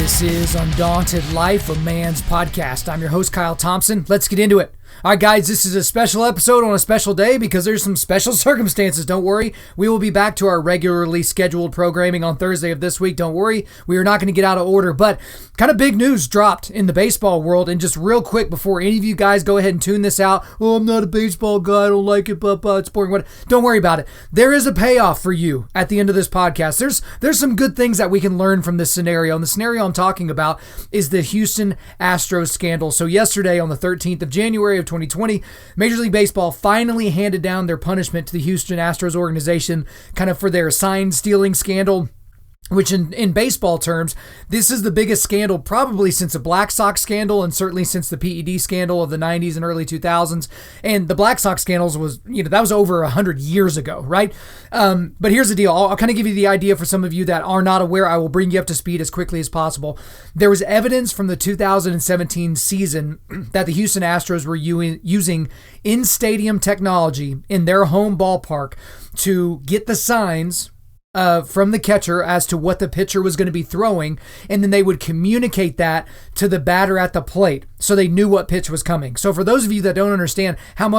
This is Undaunted.Life, a man's podcast. I'm your host, Kyle Thompson. Let's get into it. All right, guys, this is a special episode on a special day because there's some special circumstances. Don't worry. We will be back to our regularly scheduled programming on Thursday of this week. Don't worry. We are not going to get out of order, but kind of big news dropped in the baseball world. And just real quick, before any of you guys go ahead and tune this out, oh, I'm not a baseball guy. I don't like it, but it's boring. What? Don't worry about it. There is a payoff for you at the end of this podcast. There's some good things that we can learn from this scenario. And the scenario I'm talking about is the Houston Astros scandal. So yesterday on the 13th of January of 2020, Major League Baseball finally handed down their punishment to the Houston Astros organization kind of for their sign stealing scandal, which in baseball terms, this is the biggest scandal probably since the Black Sox scandal and certainly since the PED scandal of the 90s and early 2000s. And the Black Sox scandals was, that was over 100 years ago, right? But here's the deal. I'll kind of give you the idea for some of you that are not aware. I will bring you up to speed as quickly as possible. There was evidence from the 2017 season that the Houston Astros were using in-stadium technology in their home ballpark to get the signs from the catcher as to what the pitcher was going to be throwing, and then they would communicate that to the batter at the plate so they knew what pitch was coming. So for those of you that don't understand how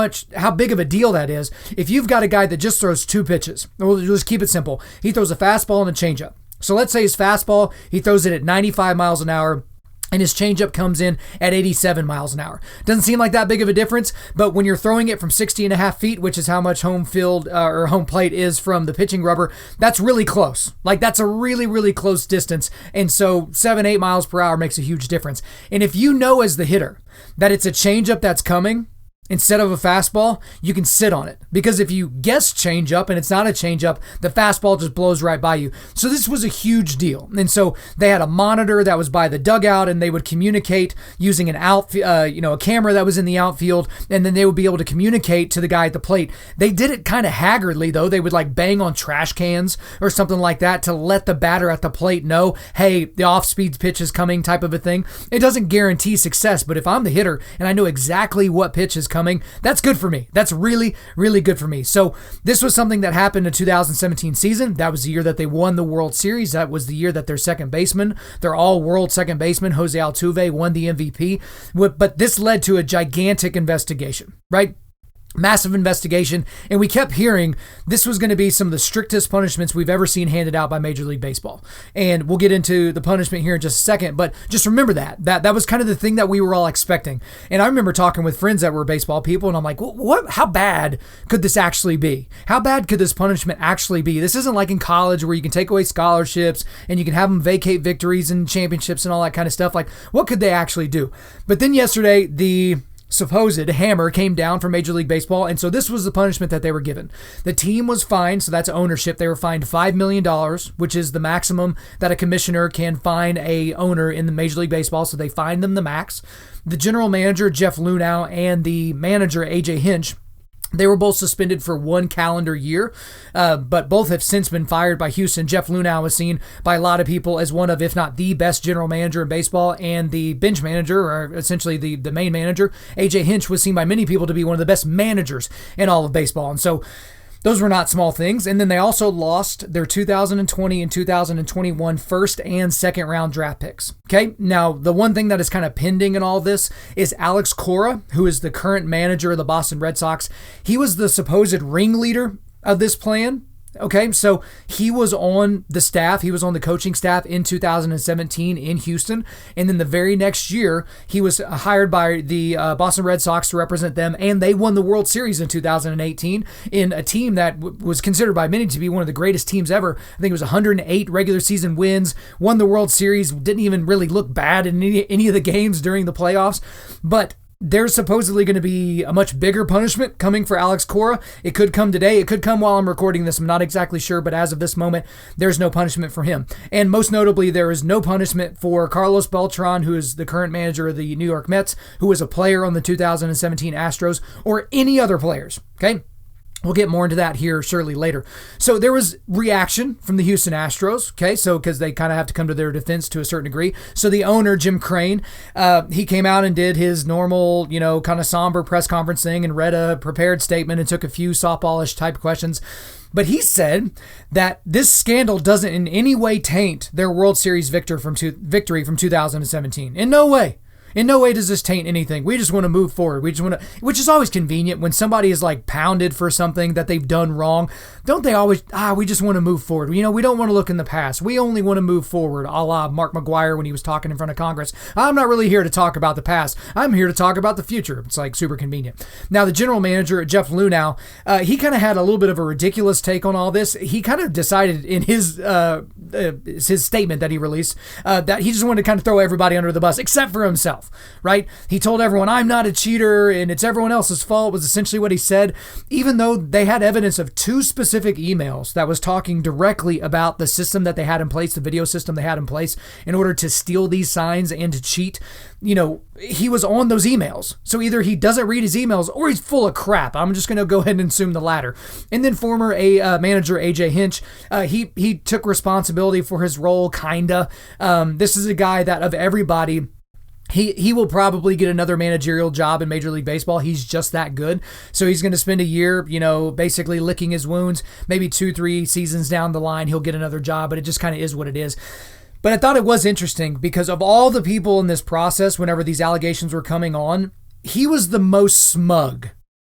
big of a deal that is, if you've got a guy that just throws two pitches, we'll just keep it simple. He throws a fastball and a changeup. So let's say his fastball, he throws it at 95 miles an hour, and his changeup comes in at 87 miles an hour. Doesn't seem like that big of a difference, but when you're throwing it from 60.5 feet, which is how much home field or home plate is from the pitching rubber, that's really close. Like that's a really, really close distance. And so 7-8 miles per hour makes a huge difference. And if you know as the hitter that it's a changeup that's coming instead of a fastball, you can sit on it. Because if you guess changeup and it's not a changeup, the fastball just blows right by you. So this was a huge deal. And so they had a monitor that was by the dugout, and they would communicate using a camera that was in the outfield, and then they would be able to communicate to the guy at the plate. They did it kind of haggardly, though. They would like bang on trash cans or something like that to let the batter at the plate know, hey, the off-speed pitch is coming, type of a thing. It doesn't guarantee success, but if I'm the hitter and I know exactly what pitch is coming, that's good for me. That's really, really good for me. So this was something that happened in the 2017 season. That was the year that they won the World Series. That was the year that their second baseman, their all-world second baseman, Jose Altuve, won the MVP. But this led to a gigantic investigation, right? Massive investigation, and we kept hearing this was going to be some of the strictest punishments we've ever seen handed out by Major League Baseball. And we'll get into the punishment here in just a second, but just remember that was kind of the thing that we were all expecting. And I remember talking with friends that were baseball people, and I'm like, how bad could this actually be? How bad could this punishment actually be? This isn't like in college where you can take away scholarships and you can have them vacate victories and championships and all that kind of stuff. Like, what could they actually do? But then yesterday, the supposed hammer came down from Major League Baseball, and so this was the punishment that they were given. The team was fined, so that's ownership. They were fined $5 million, which is the maximum that a commissioner can fine a owner in the Major League Baseball, so they fined them the max. The general manager, Jeff Luhnow, and the manager, AJ Hinch, they were both suspended for 1 calendar year, but both have since been fired by Houston. Jeff Luhnow was seen by a lot of people as one of, if not the best general manager in baseball, and the bench manager, or essentially the main manager, AJ Hinch, was seen by many people to be one of the best managers in all of baseball. And so those were not small things. And then they also lost their 2020 and 2021 first and second round draft picks. Okay. Now, the one thing that is kind of pending in all this is Alex Cora, who is the current manager of the Boston Red Sox. He was the supposed ringleader of this plan. Okay, so he was on the staff, he was on the coaching staff in 2017 in Houston, and then the very next year, he was hired by the Boston Red Sox to represent them, and they won the World Series in 2018 in a team that was considered by many to be one of the greatest teams ever. I think it was 108 regular season wins, won the World Series, didn't even really look bad in any of the games during the playoffs, but there's supposedly going to be a much bigger punishment coming for Alex Cora. It could come today. It could come while I'm recording this. I'm not exactly sure, but as of this moment, there's no punishment for him. And most notably, there is no punishment for Carlos Beltran, who is the current manager of the New York Mets, who was a player on the 2017 Astros, or any other players. Okay? We'll get more into that here surely later. So there was reaction from the Houston Astros, okay? So because they kind of have to come to their defense to a certain degree. So the owner, Jim Crane, he came out and did his normal, kind of somber press conference thing and read a prepared statement and took a few softballish type questions. But he said that this scandal doesn't in any way taint their World Series victory from 2017. In no way. In no way does this taint anything. We just want to move forward. We just want to, which is always convenient when somebody is like pounded for something that they've done wrong. Don't they always, we just want to move forward. We don't want to look in the past. We only want to move forward, a la Mark McGuire when he was talking in front of Congress. I'm not really here to talk about the past. I'm here to talk about the future. It's like super convenient. Now, the general manager, Jeff Lunau, he kind of had a little bit of a ridiculous take on all this. He kind of decided in his statement that he released that he just wanted to kind of throw everybody under the bus, except for himself. Right? He told everyone, I'm not a cheater and it's everyone else's fault, was essentially what he said, even though they had evidence of 2 specific emails that was talking directly about the system that they had in place, the video system they had in place in order to steal these signs and to cheat. He was on those emails. So either he doesn't read his emails or he's full of crap. I'm just going to go ahead and assume the latter. And then former manager AJ Hinch, he took responsibility for his role, kinda. This is a guy that of everybody, He will probably get another managerial job in Major League Baseball. He's just that good. So he's going to spend a year, basically licking his wounds. Maybe 2-3 seasons down the line, he'll get another job, but it just kind of is what it is. But I thought it was interesting because of all the people in this process, whenever these allegations were coming on, he was the most smug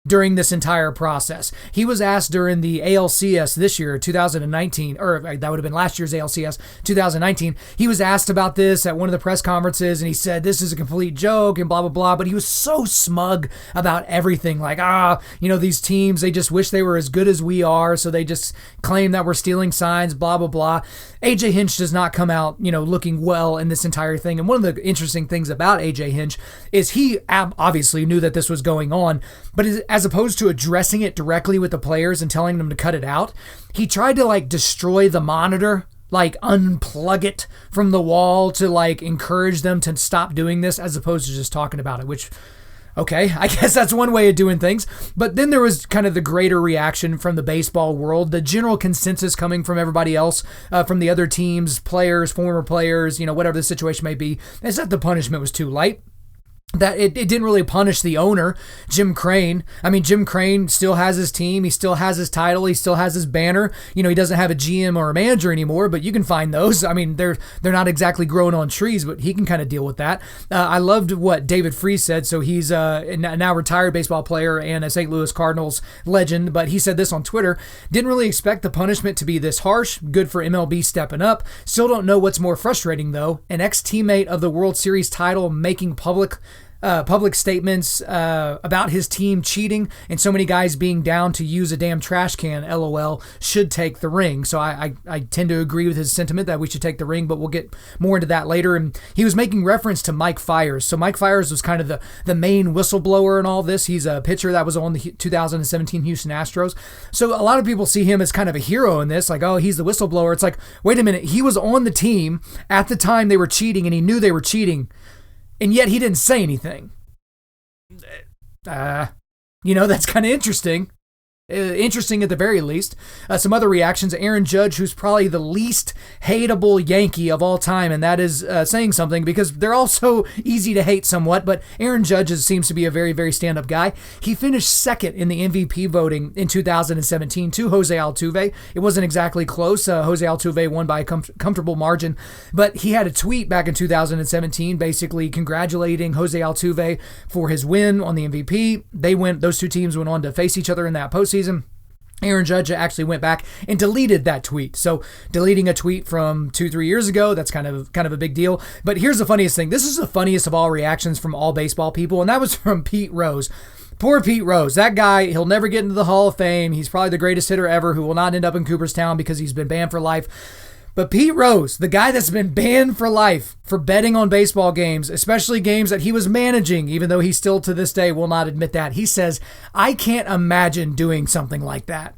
during this entire process. He was asked during the ALCS this year, 2019, or that would have been last year's ALCS, 2019. He was asked about this at one of the press conferences, and he said, this is a complete joke and blah, blah, blah. But he was so smug about everything. Like, these teams, they just wish they were as good as we are. So they just claim that we're stealing signs, blah, blah, blah. AJ Hinch does not come out, looking well in this entire thing. And one of the interesting things about AJ Hinch is he obviously knew that this was going on, but as opposed to addressing it directly with the players and telling them to cut it out, he tried to destroy the monitor, unplug it from the wall to encourage them to stop doing this as opposed to just talking about it, which, okay, I guess that's one way of doing things. But then there was kind of the greater reaction from the baseball world, the general consensus coming from everybody else, from the other teams, players, former players, whatever the situation may be, is that the punishment was too light. That it didn't really punish the owner, Jim Crane. I mean, Jim Crane still has his team. He still has his title. He still has his banner. He doesn't have a GM or a manager anymore, but you can find those. I mean, they're not exactly growing on trees, but he can kind of deal with that. I loved what David Freese said. So he's a now retired baseball player and a St. Louis Cardinals legend, but he said this on Twitter: didn't really expect the punishment to be this harsh. Good for MLB stepping up. Still don't know what's more frustrating, though. An ex-teammate of the World Series title making public statements about his team cheating and so many guys being down to use a damn trash can, LOL, should take the ring. So I tend to agree with his sentiment that we should take the ring, but we'll get more into that later. And he was making reference to Mike Fiers. So Mike Fiers was kind of the main whistleblower in all this. He's a pitcher that was on the 2017 Houston Astros. So a lot of people see him as kind of a hero in this, he's the whistleblower. It's like, wait a minute, he was on the team at the time they were cheating and he knew they were cheating, and yet he didn't say anything. That's kind of interesting. Interesting at the very least. Some other reactions. Aaron Judge, who's probably the least hateable Yankee of all time, and that is saying something because they're also easy to hate somewhat, but Aaron Judge seems to be a very, very stand-up guy. He finished second in the MVP voting in 2017 to Jose Altuve. It wasn't exactly close. Jose Altuve won by a comfortable margin, but he had a tweet back in 2017 basically congratulating Jose Altuve for his win on the MVP. Those two teams went on to face each other in that postseason. Aaron Judge actually went back and deleted that tweet. So deleting a tweet from 2-3 years ago, that's kind of a big deal. But here's the funniest thing. This is the funniest of all reactions from all baseball people, and that was from Pete Rose. Poor Pete Rose. That guy, he'll never get into the Hall of Fame. He's probably the greatest hitter ever who will not end up in Cooperstown because he's been banned for life. But Pete Rose, the guy that's been banned for life for betting on baseball games, especially games that he was managing, even though he still to this day will not admit that, he says, I can't imagine doing something like that.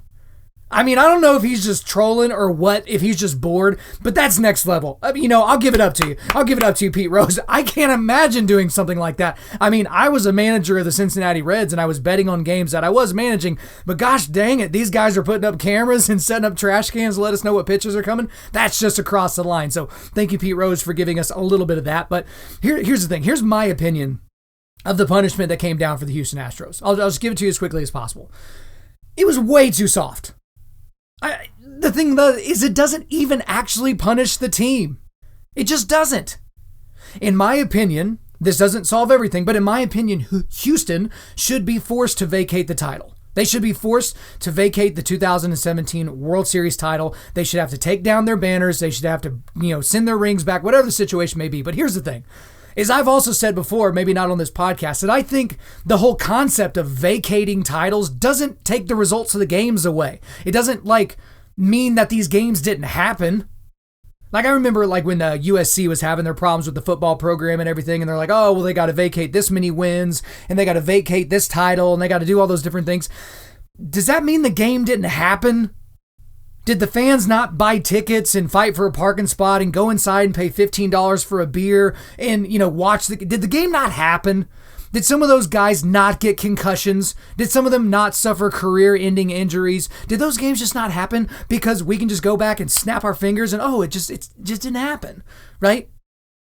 I mean, I don't know if he's just trolling or what, if he's just bored, but that's next level. I'll give it up to you. I'll give it up to you, Pete Rose. I can't imagine doing something like that. I mean, I was a manager of the Cincinnati Reds and I was betting on games that I was managing, but gosh dang it, these guys are putting up cameras and setting up trash cans to let us know what pitches are coming. That's just across the line. So thank you, Pete Rose, for giving us a little bit of that. But here's the thing. Here's my opinion of the punishment that came down for the Houston Astros. I'll just give it to you as quickly as possible. It was way too soft. The thing though is it doesn't even actually punish the team. It just doesn't. In my opinion, this doesn't solve everything, but in my opinion, Houston should be forced to vacate the title. They should be forced to vacate the 2017 World Series title. They should have to take down their banners. They should have to, send their rings back, whatever the situation may be. But here's the thing, is I've also said before, maybe not on this podcast, that I think the whole concept of vacating titles doesn't take the results of the games away. It doesn't mean that these games didn't happen. I remember when USC was having their problems with the football program and everything, and they're like, oh, well, they got to vacate this many wins, and they got to vacate this title, and they got to do all those different things. Does that mean the game didn't happen? Did the fans not buy tickets and fight for a parking spot and go inside and pay $15 for a beer and, watch did the game not happen? Did some of those guys not get concussions? Did some of them not suffer career-ending injuries? Did those games just not happen because we can just go back and snap our fingers and, it just didn't happen, right?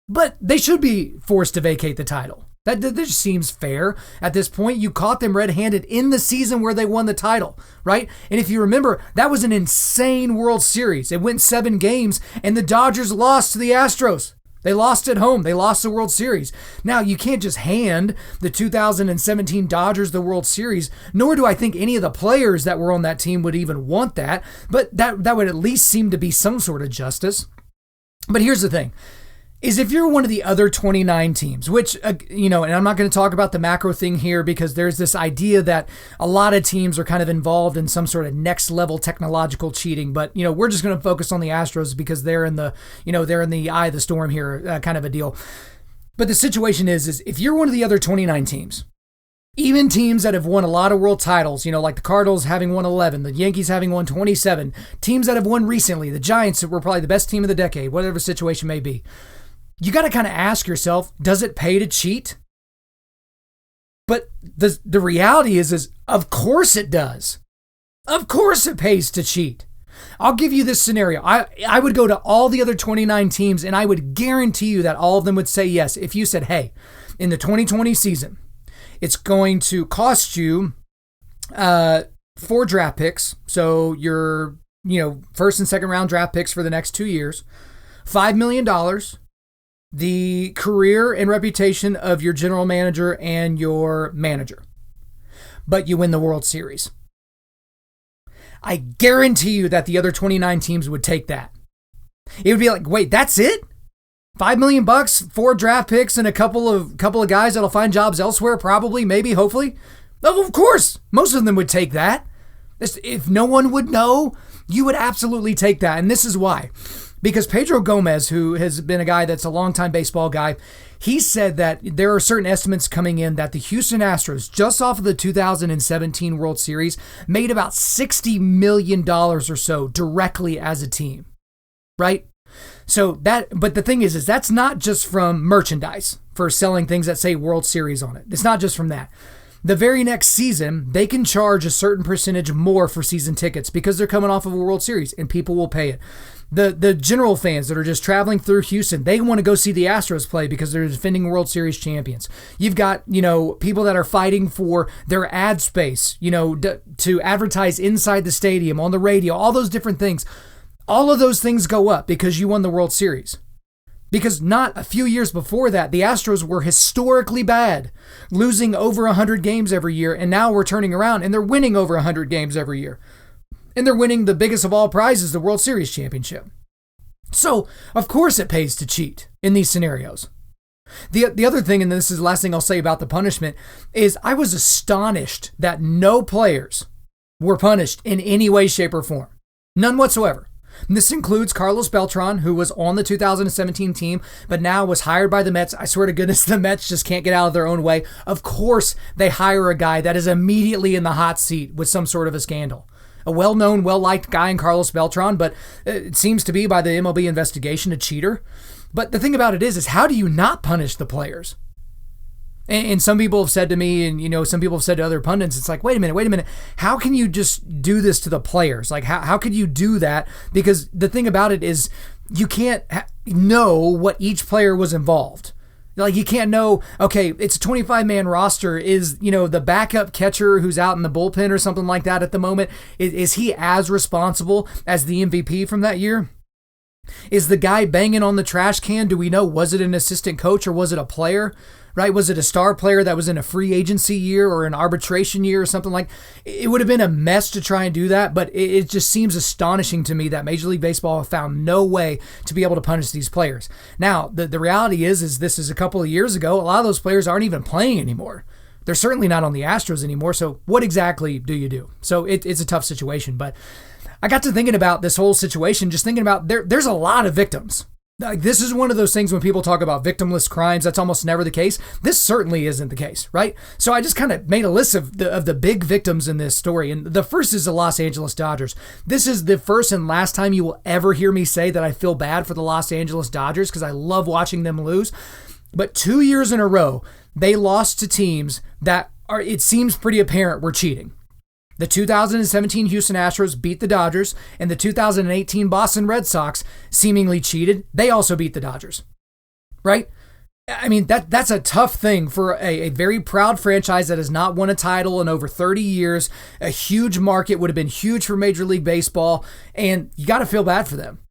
But they should be forced to vacate the title. That just seems fair at this point. You caught them red-handed in the season where they won the title, right? And if you remember, that was an insane World Series. It went 7 games, and the Dodgers lost to the Astros. They lost at home. They lost the World Series. Now, you can't just hand the 2017 Dodgers the World Series, nor do I think any of the players that were on that team would even want that, but that would at least seem to be some sort of justice. But here's the thing, is if you're one of the other 29 teams, which, and I'm not going to talk about the macro thing here because there's this idea that a lot of teams are kind of involved in some sort of next level technological cheating, but, we're just going to focus on the Astros because they're in the, they're in the eye of the storm here, kind of a deal. But the situation is if you're one of the other 29 teams, even teams that have won a lot of world titles, like the Cardinals having won 11, the Yankees having won 27, teams that have won recently, the Giants were probably the best team of the decade, whatever the situation may be. You got to kind of ask yourself, does it pay to cheat? But the reality is of course it does. Of course it pays to cheat. I'll give you this scenario. I would go to all the other 29 teams and I would guarantee you that all of them would say yes. If you said, hey, in the 2020 season, it's going to cost you 4 draft picks. So your, first and second round draft picks for the next 2 years, $5 million, the career and reputation of your general manager and your manager. But you win the World Series. I guarantee you that the other 29 teams would take that. It would be like, wait, that's it? $5 million, 4 draft picks, and a couple of guys that'll find jobs elsewhere, probably, maybe, hopefully. Oh, of course, most of them would take that. If no one would know, you would absolutely take that. And this is why. Because Pedro Gomez, who has been a guy that's a longtime baseball guy, he said that there are certain estimates coming in that the Houston Astros, just off of the 2017 World Series, made about $60 million or so directly as a team, right? But the thing is that's not just from merchandise for selling things that say World Series on it. It's not just from that. The very next season, they can charge a certain percentage more for season tickets because they're coming off of a World Series and people will pay it. The general fans that are just traveling through Houston, they want to go see the Astros play because they're defending World Series champions. You've got, people that are fighting for their ad space, to advertise inside the stadium, on the radio, all those different things. All of those things go up because you won the World Series. Because not a few years before that, the Astros were historically bad, losing over 100 games every year, and now we're turning around and they're winning over 100 games every year. And they're winning the biggest of all prizes, the World Series championship. So, of course it pays to cheat in these scenarios. The other thing, and this is the last thing I'll say about the punishment, is I was astonished that no players were punished in any way, shape, or form. None whatsoever. And this includes Carlos Beltran, who was on the 2017 team, but now was hired by the Mets. I swear to goodness, the Mets just can't get out of their own way. Of course, they hire a guy that is immediately in the hot seat with some sort of a scandal. A well-known, well-liked guy in Carlos Beltran, but it seems to be by the MLB investigation a cheater. But the thing about it is how do you not punish the players? And some people have said to me, and some people have said to other pundits, it's like, wait a minute. How can you just do this to the players? Like, how could you do that? Because the thing about it is you can't know what each player was involved. Like, you can't know, okay, it's a 25-man roster. Is, the backup catcher who's out in the bullpen or something like that at the moment, is he as responsible as the MVP from that year? Is the guy banging on the trash can, do we know, was it an assistant coach or was it a player? Right? Was it a star player that was in a free agency year or an arbitration year or something like? It would have been a mess to try and do that, but it just seems astonishing to me that Major League Baseball found no way to be able to punish these players. Now, the reality is this is a couple of years ago. A lot of those players aren't even playing anymore. They're certainly not on the Astros anymore, so what exactly do you do? So it's a tough situation, but I got to thinking about this whole situation, just thinking about there's a lot of victims. Like, this is one of those things when people talk about victimless crimes, that's almost never the case. This certainly isn't the case, right? So I just kind of made a list of the big victims in this story. And the first is the Los Angeles Dodgers. This is the first and last time you will ever hear me say that I feel bad for the Los Angeles Dodgers because I love watching them lose. But 2 years in a row, they lost to teams that it seems pretty apparent were cheating. The 2017 Houston Astros beat the Dodgers, and the 2018 Boston Red Sox seemingly cheated. They also beat the Dodgers, right? I mean, that's a tough thing for a very proud franchise that has not won a title in over 30 years. A huge market, would have been huge for Major League Baseball, and you got to feel bad for them.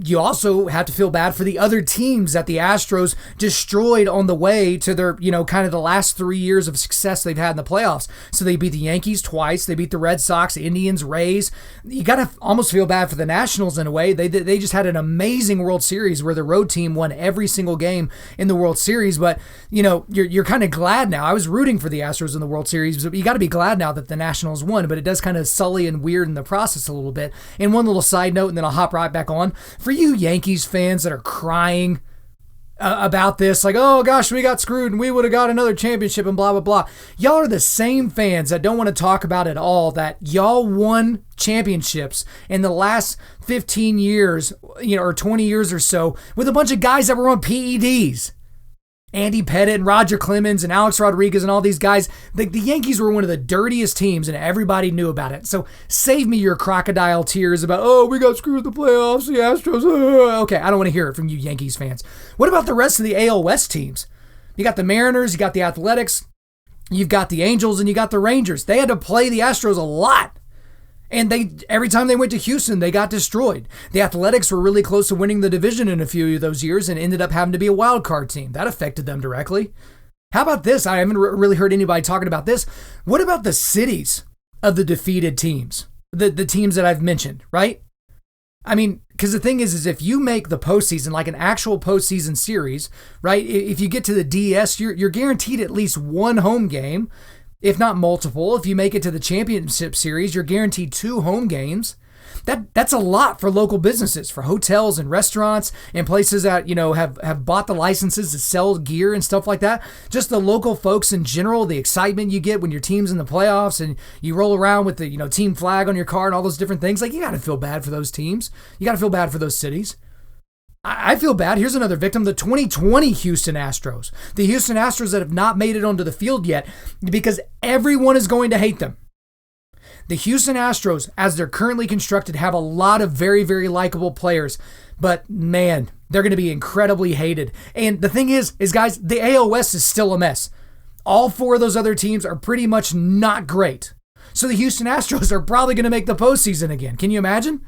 You also have to feel bad for the other teams that the Astros destroyed on the way to their, kind of the last 3 years of success they've had in the playoffs. So they beat the Yankees twice. They beat the Red Sox, Indians, Rays. You got to almost feel bad for the Nationals in a way. They just had an amazing World Series where the road team won every single game in the World Series. But, you're kind of glad now. I was rooting for the Astros in the World Series, but you got to be glad now that the Nationals won. But it does kind of sully and weird in the process a little bit. And one little side note, and then I'll hop right back on. For you Yankees fans that are crying about this, like, oh gosh, we got screwed and we would have got another championship and blah, blah, blah. Y'all are the same fans that don't want to talk about at all that y'all won championships in the last 15 years, or 20 years or so with a bunch of guys that were on PEDs. Andy Pettit and Roger Clemens and Alex Rodriguez and all these guys. The Yankees were one of the dirtiest teams and everybody knew about it. So save me your crocodile tears about, oh, we got screwed with the playoffs, the Astros. Okay, I don't want to hear it from you Yankees fans. What about the rest of the AL West teams? You got the Mariners, you got the Athletics, you've got the Angels, and you got the Rangers. They had to play the Astros a lot. And every time they went to Houston, they got destroyed. The Athletics were really close to winning the division in a few of those years and ended up having to be a wild card team. That affected them directly. How about this? I haven't really heard anybody talking about this. What about the cities of the defeated teams? The teams that I've mentioned, right? I mean, because the thing is if you make the postseason, like an actual postseason series, right? If you get to the DS, you're guaranteed at least one home game. If not multiple. If you make it to the championship series, you're guaranteed 2 home games. That's a lot for local businesses, for hotels and restaurants and places that, have bought the licenses to sell gear and stuff like that. Just the local folks in general, the excitement you get when your team's in the playoffs and you roll around with the, team flag on your car and all those different things. Like, you got to feel bad for those teams. You got to feel bad for those cities. I feel bad. Here's another victim, the 2020 Houston Astros. The Houston Astros that have not made it onto the field yet because everyone is going to hate them. The Houston Astros, as they're currently constructed, have a lot of very, very likable players. But man, they're going to be incredibly hated. And the thing is guys, the AL West is still a mess. All 4 of those other teams are pretty much not great. So the Houston Astros are probably going to make the postseason again. Can you imagine?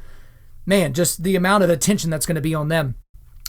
Man, just the amount of attention that's going to be on them.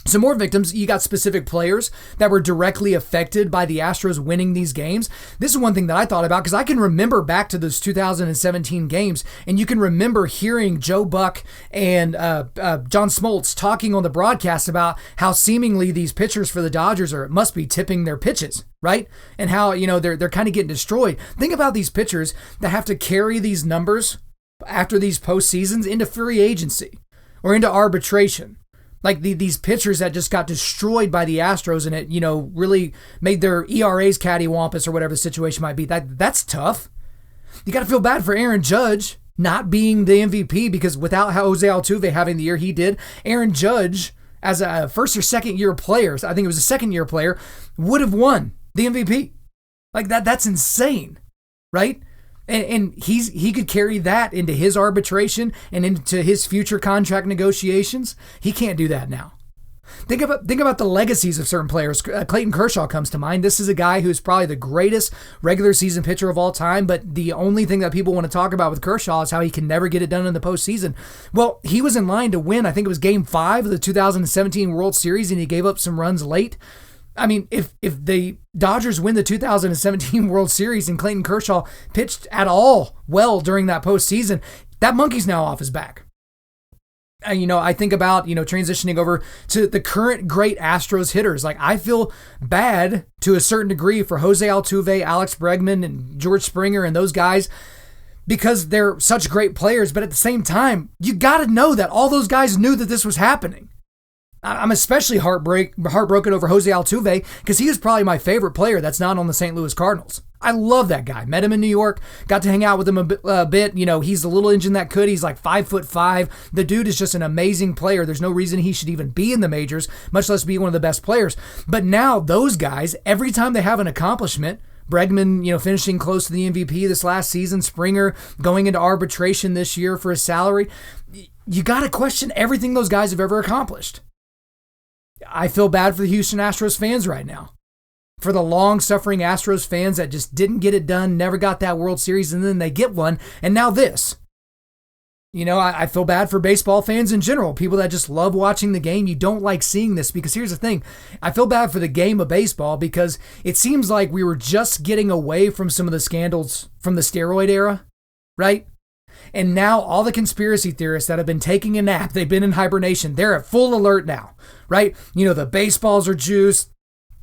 Some more victims, you got specific players that were directly affected by the Astros winning these games. This is one thing that I thought about because I can remember back to those 2017 games, and you can remember hearing Joe Buck and John Smoltz talking on the broadcast about how seemingly these pitchers for the Dodgers must be tipping their pitches, right? And how, they're kind of getting destroyed. Think about these pitchers that have to carry these numbers after these postseasons into free agency or into arbitration. Like these pitchers that just got destroyed by the Astros and it, really made their ERAs cattywampus or whatever the situation might be. That's tough. You got to feel bad for Aaron Judge not being the MVP because without Jose Altuve having the year he did, Aaron Judge, as a first or second year player, I think it was a second year player, would have won the MVP. Like that's insane, right? And he could carry that into his arbitration and into his future contract negotiations. He can't do that now. Think about the legacies of certain players. Clayton Kershaw comes to mind. This is a guy who's probably the greatest regular season pitcher of all time, but the only thing that people want to talk about with Kershaw is how he can never get it done in the postseason. Well, he was in line to win, I think it was Game 5 of the 2017 World Series, and he gave up some runs late. I mean, if the Dodgers win the 2017 World Series and Clayton Kershaw pitched at all well during that postseason, that monkey's now off his back. I think about, transitioning over to the current great Astros hitters. Like, I feel bad to a certain degree for Jose Altuve, Alex Bregman, and George Springer and those guys because they're such great players. But at the same time, you got to know that all those guys knew that this was happening. I'm especially heartbroken over Jose Altuve because he is probably my favorite player that's not on the St. Louis Cardinals. I love that guy. Met him in New York, got to hang out with him a bit. He's the little engine that could. He's like 5'5". The dude is just an amazing player. There's no reason he should even be in the majors, much less be one of the best players. But now those guys, every time they have an accomplishment, Bregman, finishing close to the MVP this last season, Springer going into arbitration this year for his salary, you got to question everything those guys have ever accomplished. I feel bad for the Houston Astros fans right now. For the long-suffering Astros fans that just didn't get it done, never got that World Series, and then they get one, and now this. I feel bad for baseball fans in general, people that just love watching the game. You don't like seeing this because here's the thing. I feel bad for the game of baseball because it seems like we were just getting away from some of the scandals from the steroid era, right? And now all the conspiracy theorists that have been taking a nap, they've been in hibernation, they're at full alert now, right? The baseballs are juiced.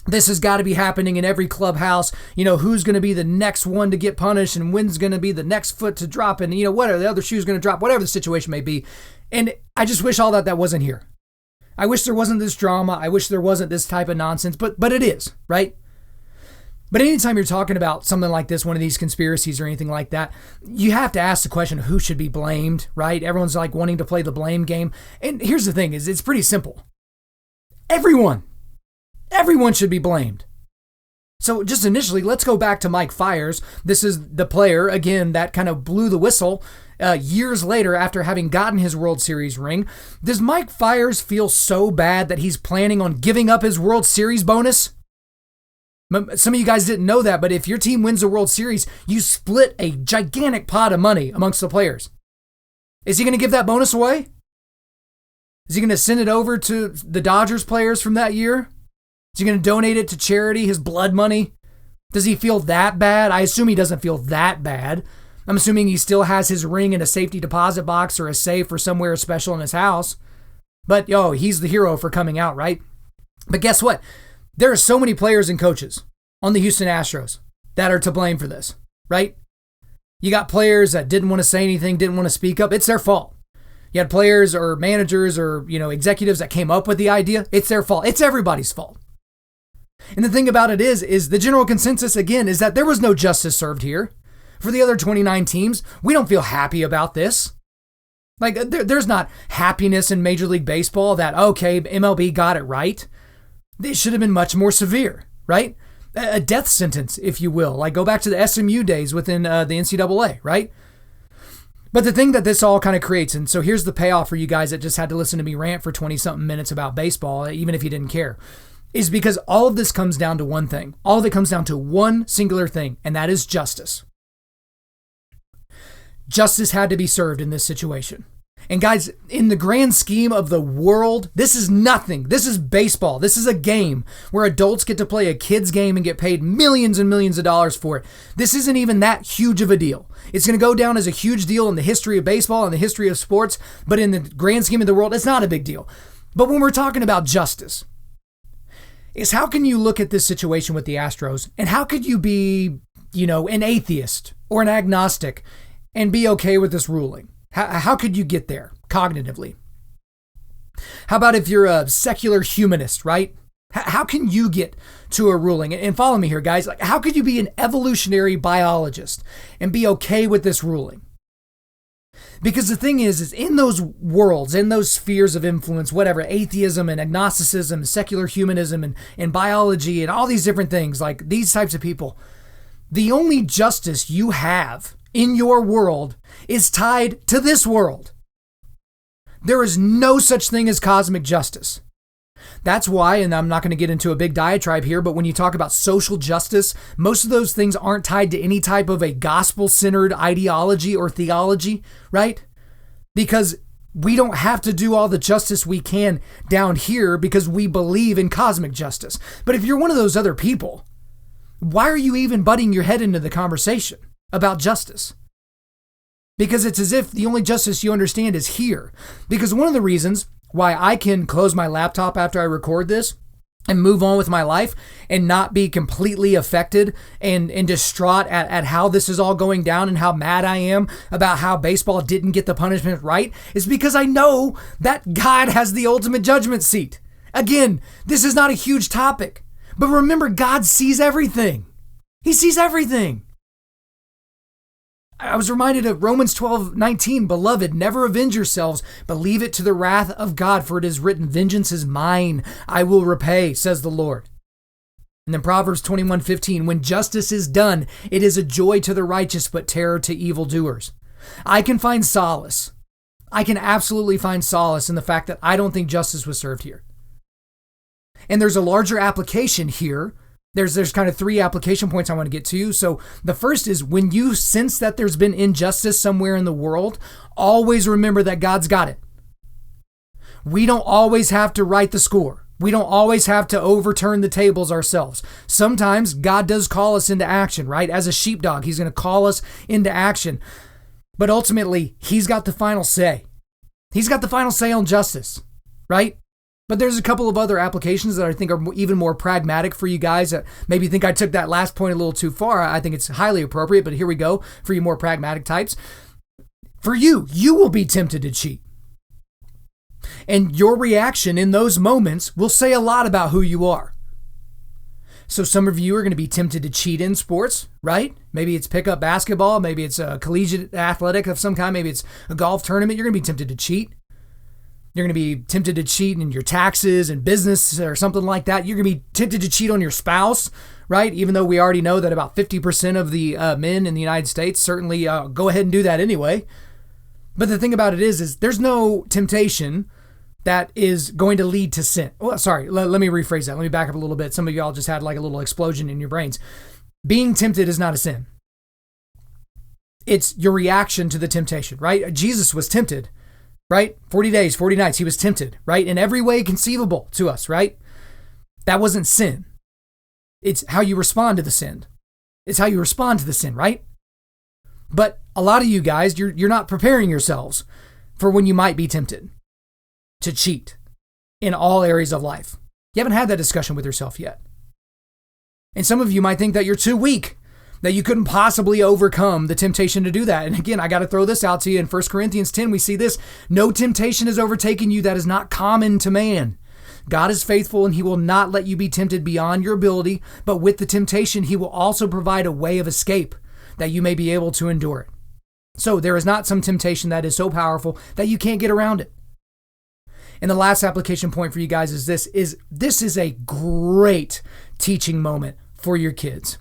This has got to be happening in every clubhouse. Who's going to be the next one to get punished and when's going to be the next foot to drop and, what are the other shoes going to drop, whatever the situation may be. And I just wish all that wasn't here. I wish there wasn't this drama. I wish there wasn't this type of nonsense, but it is, right? But anytime you're talking about something like this, one of these conspiracies or anything like that, you have to ask the question of who should be blamed, right? Everyone's like wanting to play the blame game. And here's the thing is it's pretty simple. Everyone should be blamed. So just initially, let's go back to Mike Fiers. This is the player, again, that kind of blew the whistle years later after having gotten his World Series ring. Does Mike Fiers feel so bad that he's planning on giving up his World Series bonus? Some of you guys didn't know that, but if your team wins the World Series, you split a gigantic pot of money amongst the players. Is he going to give that bonus away? Is he going to send it over to the Dodgers players from that year? Is he going to donate it to charity, his blood money? Does he feel that bad? I assume he doesn't feel that bad. I'm assuming he still has his ring in a safety deposit box or a safe or somewhere special in his house. But, he's the hero for coming out, right? But guess what? There are so many players and coaches on the Houston Astros that are to blame for this, right? You got players that didn't want to say anything, didn't want to speak up. It's their fault. You had players or managers or, executives that came up with the idea. It's their fault. It's everybody's fault. And the thing about it is the general consensus, again, is that there was no justice served here. For the other 29 teams, we don't feel happy about this. Like, there's not happiness in Major League Baseball that, okay, MLB got it right. It should have been much more severe, right? A death sentence, if you will. Like, go back to the SMU days within the NCAA, right? But the thing that this all kind of creates, and so here's the payoff for you guys that just had to listen to me rant for 20-something minutes about baseball, even if you didn't care, is because all of this comes down to one thing. All of it comes down to one singular thing, and that is justice. Justice had to be served in this situation. And guys, in the grand scheme of the world, this is nothing. This is baseball. This is a game where adults get to play a kid's game and get paid millions and millions of dollars for it. This isn't even that huge of a deal. It's going to go down as a huge deal in the history of baseball and the history of sports, but in the grand scheme of the world, it's not a big deal. But when we're talking about justice, is how can you look at this situation with the Astros and how could you be, an atheist or an agnostic and be okay with this ruling? How could you get there cognitively? How about if you're a secular humanist, right? How can you get to a ruling? And follow me here, guys. Like, how could you be an evolutionary biologist and be okay with this ruling? Because the thing is in those worlds, in those spheres of influence, whatever, atheism and agnosticism, secular humanism and biology and all these different things, like these types of people, the only justice you have in your world is tied to this world. There is no such thing as cosmic justice. That's why, and I'm not going to get into a big diatribe here, but when you talk about social justice, most of those things aren't tied to any type of a gospel-centered ideology or theology, right? Because we don't have to do all the justice we can down here because we believe in cosmic justice. But if you're one of those other people, why are you even butting your head into the conversation about justice? Because it's as if the only justice you understand is here. Because one of the reasons why I can close my laptop after I record this and move on with my life and not be completely affected and distraught at how this is all going down and how mad I am about how baseball didn't get the punishment right is because I know that God has the ultimate judgment seat. Again, this is not a huge topic, but remember, God sees everything. He sees everything. I was reminded of Romans 12:19, Beloved, never avenge yourselves, but leave it to the wrath of God, for it is written, Vengeance is mine, I will repay, says the Lord. And then Proverbs 21:15, When justice is done, it is a joy to the righteous, but terror to evildoers. I can find solace. I can absolutely find solace in the fact that I don't think justice was served here. And there's a larger application here. There's kind of three application points I want to get to. So the first is when you sense that there's been injustice somewhere in the world, always remember that God's got it. We don't always have to write the score. We don't always have to overturn the tables ourselves. Sometimes God does call us into action, right? As a sheepdog, he's going to call us into action. But ultimately, he's got the final say. He's got the final say on justice, right? But there's a couple of other applications that I think are even more pragmatic for you guys that maybe think I took that last point a little too far. I think it's highly appropriate, but here we go for you more pragmatic types. For you will be tempted to cheat. And your reaction in those moments will say a lot about who you are. So some of you are going to be tempted to cheat in sports, right? Maybe it's pickup basketball. Maybe it's a collegiate athletic of some kind. Maybe it's a golf tournament. You're going to be tempted to cheat. You're going to be tempted to cheat in your taxes and business or something like that. You're going to be tempted to cheat on your spouse, right? Even though we already know that about 50% of the men in the United States certainly go ahead and do that anyway. But the thing about it is there's no temptation that is going to lead to sin. Well, sorry, let me rephrase that. Let me back up a little bit. Some of y'all just had like a little explosion in your brains. Being tempted is not a sin. It's your reaction to the temptation, right? Jesus was tempted. Right? 40 days, 40 nights, he was tempted, right? In every way conceivable to us, right? That wasn't sin. It's how you respond to the sin. It's how you respond to the sin, right? But a lot of you guys, you're not preparing yourselves for when you might be tempted to cheat in all areas of life. You haven't had that discussion with yourself yet. And some of you might think that you're too weak, that you couldn't possibly overcome the temptation to do that. And again, I got to throw this out to you. In 1 Corinthians 10, we see this. No temptation has overtaken you that is not common to man. God is faithful and he will not let you be tempted beyond your ability, but with the temptation, he will also provide a way of escape that you may be able to endure it. So there is not some temptation that is so powerful that you can't get around it. And the last application point for you guys is this is a great teaching moment for your kids.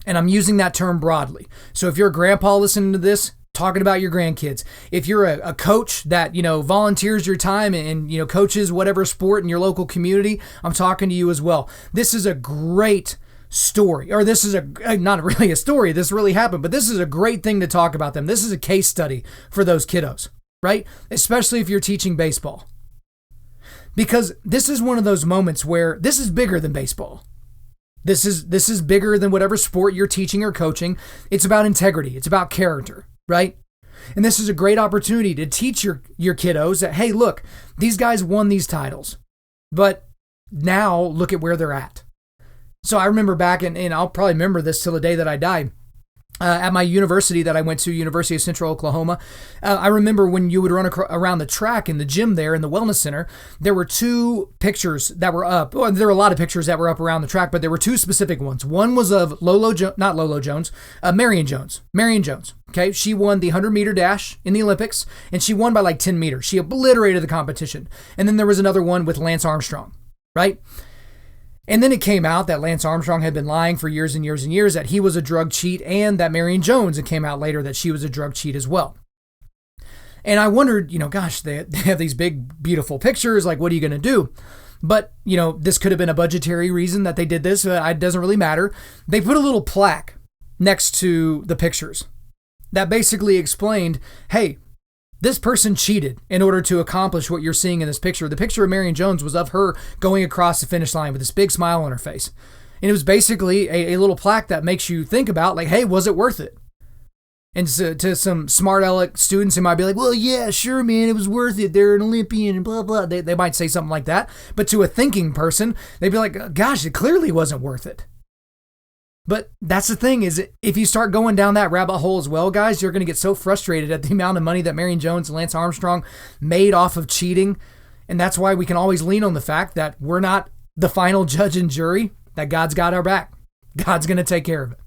And I'm using that term broadly. So if you're a grandpa listening to this, talking about your grandkids. If you're a coach that, volunteers your time and, coaches whatever sport in your local community, I'm talking to you as well. This is a great story, or this is not really a story, this really happened, but this is a great thing to talk about them. This is a case study for those kiddos, right? Especially if you're teaching baseball. Because this is one of those moments where this is bigger than baseball. This is bigger than whatever sport you're teaching or coaching. It's about integrity. It's about character, right? And this is a great opportunity to teach your kiddos that, hey, look, these guys won these titles, but now look at where they're at. So I remember back, and I'll probably remember this till the day that I die, at my university that I went to, University of Central Oklahoma, I remember when you would run around the track in the gym there in the wellness center, there were two pictures that were up. Well, there were a lot of pictures that were up around the track, but there were two specific ones. One was of Marion Jones. Marion Jones. Okay, she won the 100-meter dash in the Olympics, and she won by like 10 meters. She obliterated the competition. And then there was another one with Lance Armstrong, right? And then it came out that Lance Armstrong had been lying for years and years and years, that he was a drug cheat, and that Marion Jones, it came out later that she was a drug cheat as well. And I wondered, gosh, they have these big, beautiful pictures. Like, what are you going to do? But, this could have been a budgetary reason that they did this. It doesn't really matter. They put a little plaque next to the pictures that basically explained, hey, this person cheated in order to accomplish what you're seeing in this picture. The picture of Marion Jones was of her going across the finish line with this big smile on her face. And it was basically a little plaque that makes you think about, like, hey, was it worth it? And to some smart aleck students who might be like, well, yeah, sure, man, it was worth it. They're an Olympian and blah, blah. They might say something like that. But to a thinking person, they'd be like, gosh, it clearly wasn't worth it. But that's the thing, is if you start going down that rabbit hole as well, guys, you're going to get so frustrated at the amount of money that Marion Jones and Lance Armstrong made off of cheating. And that's why we can always lean on the fact that we're not the final judge and jury, that God's got our back. God's going to take care of it.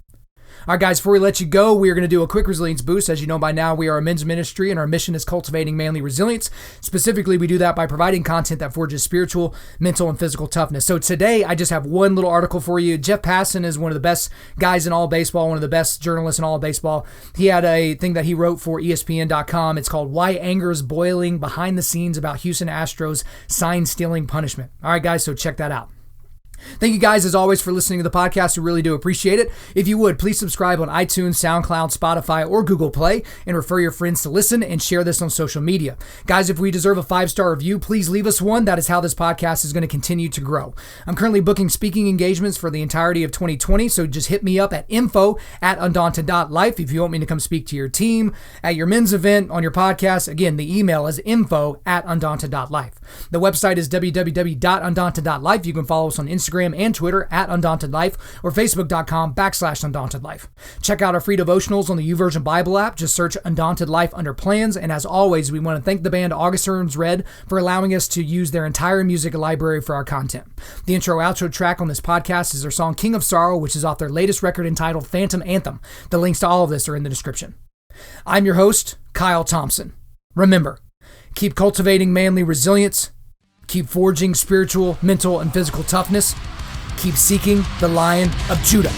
All right, guys, before we let you go, we are going to do a quick resilience boost. As you know by now, we are a men's ministry, and our mission is cultivating manly resilience. Specifically, we do that by providing content that forges spiritual, mental, and physical toughness. So today, I just have one little article for you. Jeff Passan is one of the best guys in all of baseball, one of the best journalists in all of baseball. He had a thing that he wrote for ESPN.com. It's called Why Anger is Boiling Behind the Scenes About Houston Astros Sign-Stealing Punishment. All right, guys, so check that out. Thank you guys, as always, for listening to the podcast. We really do appreciate it. If you would, please subscribe on iTunes, SoundCloud, Spotify, or Google Play, and refer your friends to listen and share this on social media. Guys, if we deserve a 5-star review, please leave us one. That is how this podcast is going to continue to grow. I'm currently booking speaking engagements for the entirety of 2020, so just hit me up at info@Undaunted.Life if you want me to come speak to your team, at your men's event, on your podcast. Again, the email is info@Undaunted.Life. The website is www.Undaunted.Life. You can follow us on Instagram and Twitter at Undaunted.Life, or Facebook.com/Undaunted.Life. Check out our free devotionals on the YouVersion Bible app. Just search Undaunted.Life under plans. And as always, we want to thank the band August Earns Red for allowing us to use their entire music library for our content. The intro-outro track on this podcast is their song King of Sorrow, which is off their latest record entitled Phantom Anthem. The links to all of this are in the description. I'm your host, Kyle Thompson. Remember, keep cultivating manly resilience. Keep forging spiritual, mental, and physical toughness. Keep seeking the Lion of Judah.